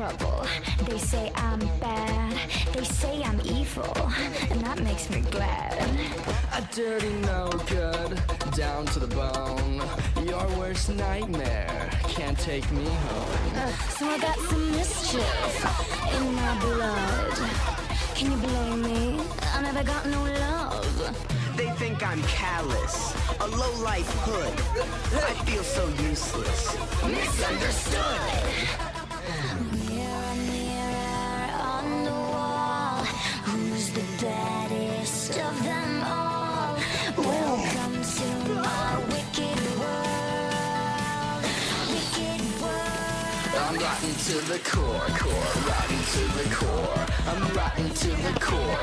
trouble. They say I'm bad, they say I'm evil, and that makes me glad. A dirty no good, down to the bone. Your worst nightmare can't take me home. So I got some mischief in my blood. Can you blame me? I never got no love. They think I'm callous, a low-life hood. I feel so useless. Misunderstood. Mirror, mirror on the wall, who's the baddest of them all? Welcome to my wicked world, wicked world. I'm rotten to the core, rotten to the core. I'm rotten to the core.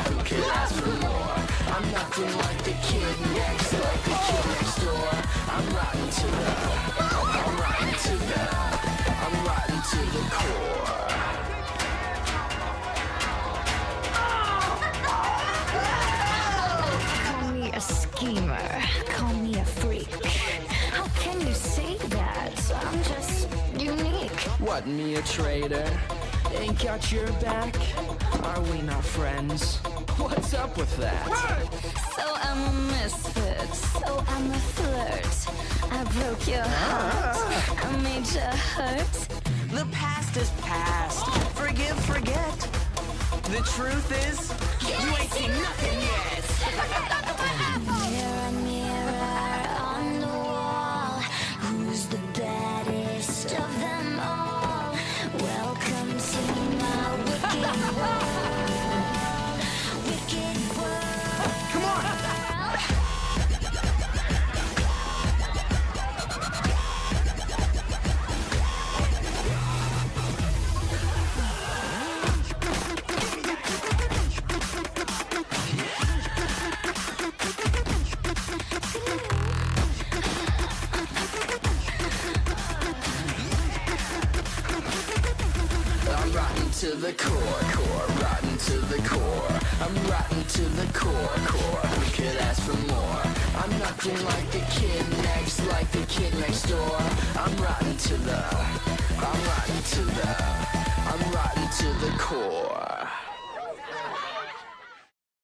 Who could ask for more? I'm nothing like the kid next, like the kid next door. I'm rotten to the core. Call me a schemer, call me a freak. How can you say that? I'm just unique. What, me a traitor? Ain't got your back? Are we not friends? What's up with that? So I'm a misfit, so I'm a flirt. I broke your heart, I made you hurt. The past is past. Forgive, forget. The truth is, you ain't seen nothing yet. Mirror, mirror on the wall, who's the baddest of them all? Welcome to my wicked world, wicked world. Come on! I'm rotten to the core, rotten to the core. I'm rotten to the core. Who could ask for more? I'm nothing like the kid next, like the kid next door. I'm rotten to the core.